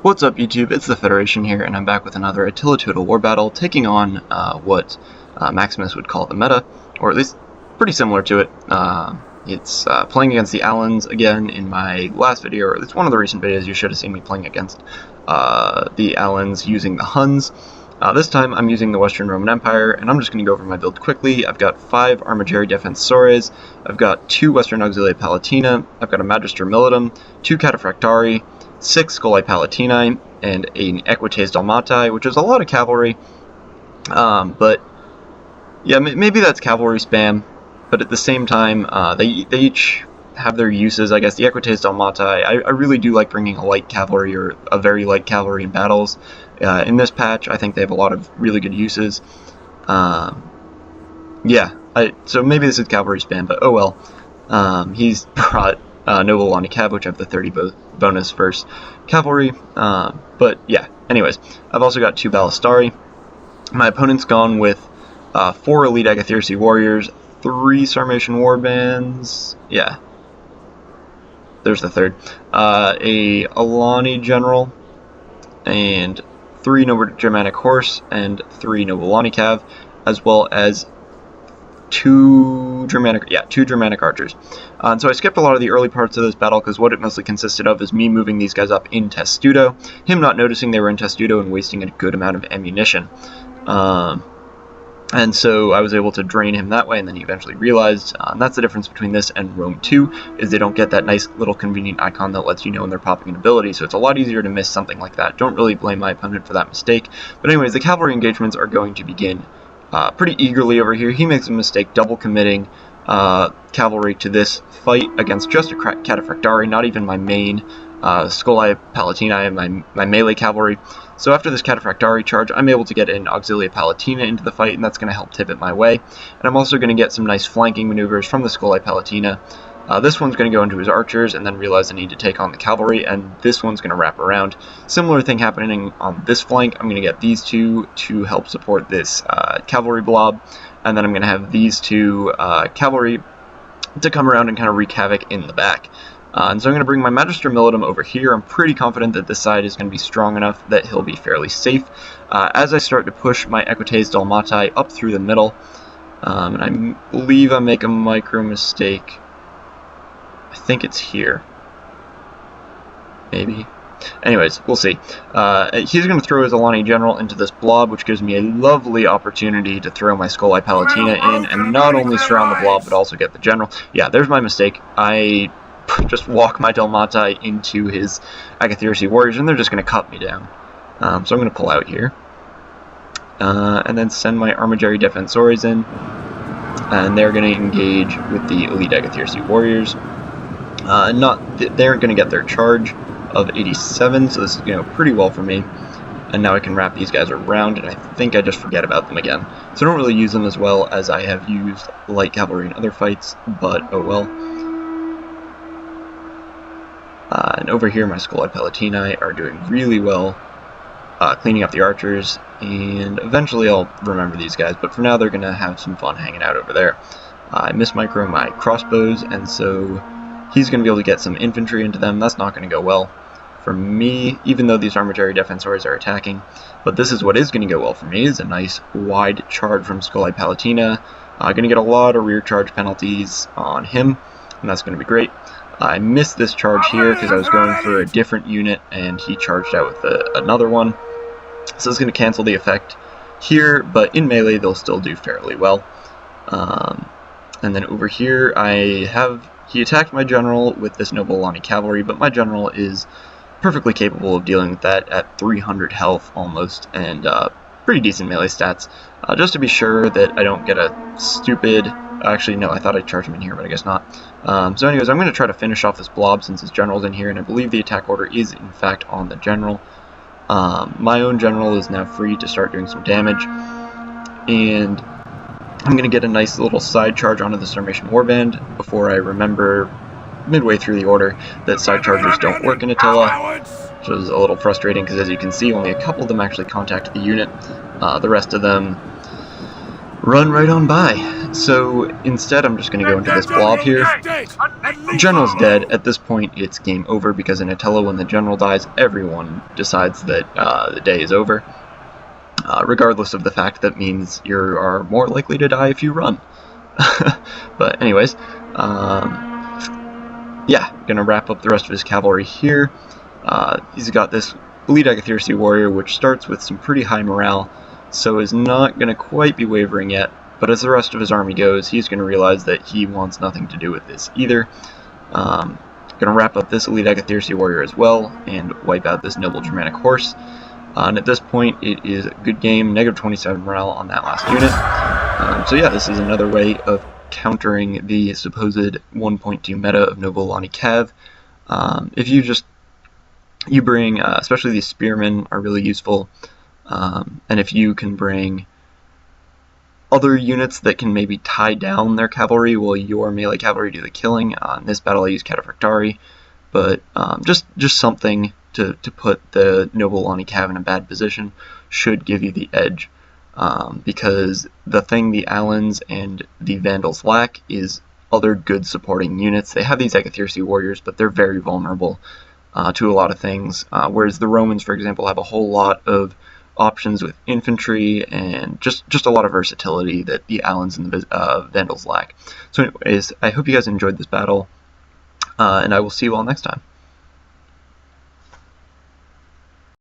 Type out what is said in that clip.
What's up YouTube, it's the Federation here, and I'm back with another Attila Total War battle, taking on what Maximus would call the meta, or at least pretty similar to it. It's playing against the Allans again in my last video, or at least one of the recent videos you should have seen me playing against the Allans using the Huns. This time I'm using the Western Roman Empire, and I'm just going to go over my build quickly. I've got 5 Armigeri Defensores, I've got 2 Western Auxilia Palatina, I've got a Magister Militum, 2 Cataphractari, 6 Scholae Palatini, and an Equites Dalmatii, which is a lot of cavalry, but yeah, maybe that's cavalry spam, but at the same time, they each have their uses. I guess the Equites Dalmatii, I really do like bringing a light cavalry or a very light cavalry in battles. In this patch, I think they have a lot of really good uses. Yeah, so maybe this is cavalry spam, but oh well. He's brought Noble Lonnie Cav, which I have the 30 bonus versus cavalry, but yeah, anyways, I've also got 2 Ballistari. My opponent's gone with 4 Elite Agathyrsi Warriors, 3 Sarmatian Warbands, yeah, there's the third, a Alani General, and 3 Noble Germanic Horse, and 3 Noble Lonnie Cav, as well as 2 Germanic archers. And so I skipped a lot of the early parts of this battle because what it mostly consisted of is me moving these guys up in Testudo, him not noticing they were in Testudo and wasting a good amount of ammunition. And so I was able to drain him that way, and then he eventually realized, and that's the difference between this and Rome 2, is they don't get that nice little convenient icon that lets you know when they're popping an ability, so it's a lot easier to miss something like that. Don't really blame my opponent for that mistake. But anyways, the cavalry engagements are going to begin pretty eagerly over here. He makes a mistake double committing cavalry to this fight against just a Cataphractari, not even my main Scholae Palatini and my melee cavalry. So after this Cataphractari charge, I'm able to get an Auxilia Palatina into the fight, and that's going to help tip it my way. And I'm also going to get some nice flanking maneuvers from the Scholae Palatina. This one's going to go into his archers and then realize I need to take on the cavalry, and this one's going to wrap around. Similar thing happening on this flank. I'm going to get these 2 to help support this cavalry blob, and then I'm going to have these 2 cavalry to come around and kind of wreak havoc in the back. And so I'm going to bring my Magister Militum over here. I'm pretty confident that this side is going to be strong enough that he'll be fairly safe. As I start to push my Equites Dalmatii up through the middle, and I believe I make a micro mistake. I think it's here. Maybe. Anyways, we'll see. He's going to throw his Alani General into this blob, which gives me a lovely opportunity to throw my Scholae Palatina in, and not only surround the blob, but also get the General. Yeah, there's my mistake. I just walk my Dalmatii into his Agathyrsi Warriors, and they're just going to cut me down. So I'm going to pull out here. And then send my Armigeri Defensores in, and they're going to engage with the Elite Agathyrsi Warriors. They aren't going to get their charge of 87, so this is going to go pretty well for me. And now I can wrap these guys around, and I think I just forget about them again. So I don't really use them as well as I have used light cavalry in other fights, but oh well. And over here, my Scholae Palatini are doing really well, cleaning up the archers, and eventually I'll remember these guys, but for now they're going to have some fun hanging out over there. I mismicro my crossbows, and so he's going to be able to get some infantry into them. That's not going to go well for me, even though these Armigeri Defensores are attacking. But this is what is going to go well for me, is a nice wide charge from Scholae Palatina. Going to get a lot of rear charge penalties on him, and that's going to be great. I missed this charge here because I was going for a different unit, and he charged out with another one. So it's going to cancel the effect here, but in melee they'll still do fairly well. And then over here he attacked my general with this Noble Lonnie Cavalry, but my general is perfectly capable of dealing with that at 300 health almost, and pretty decent melee stats. Just to be sure that I don't get a stupid... Actually, no, I thought I charged him in here, but I guess not. So anyways, I'm going to try to finish off this blob since his general's in here, and I believe the attack order is, in fact, on the general. My own general is now free to start doing some damage, and I'm going to get a nice little side charge onto the Sarmatian Warband before I remember, midway through the order, that side charges don't work in Attila, which is a little frustrating because, as you can see, only a couple of them actually contact the unit. The rest of them run right on by. So instead, I'm just going to go into this blob here. General's dead. At this point, it's game over, because in Attila, when the general dies, everyone decides that the day is over. Regardless of the fact that means you are more likely to die if you run. But anyways, yeah, gonna wrap up the rest of his cavalry here. He's got this elite Agathyrsi warrior, which starts with some pretty high morale, so is not gonna quite be wavering yet. But as the rest of his army goes, he's gonna realize that he wants nothing to do with this either. Gonna wrap up this elite Agathyrsi warrior as well and wipe out this noble Germanic horse. And at this point, it is a good game, negative 27 morale on that last unit. So yeah, this is another way of countering the supposed 1.2 meta of Noble Lani Cav. If you bring, especially these spearmen are really useful, and if you can bring other units that can maybe tie down their cavalry while your melee cavalry do the killing. In this battle I use Cataphractari, but just something to put the Noble Lani Cav in a bad position should give you the edge. Because the thing the Alans and the Vandals lack is other good supporting units. They have these Agathyrsi warriors, but they're very vulnerable to a lot of things, whereas the Romans, for example, have a whole lot of options with infantry and just a lot of versatility that the Alans and the Vandals lack. So anyways, I hope you guys enjoyed this battle, and I will see you all next time.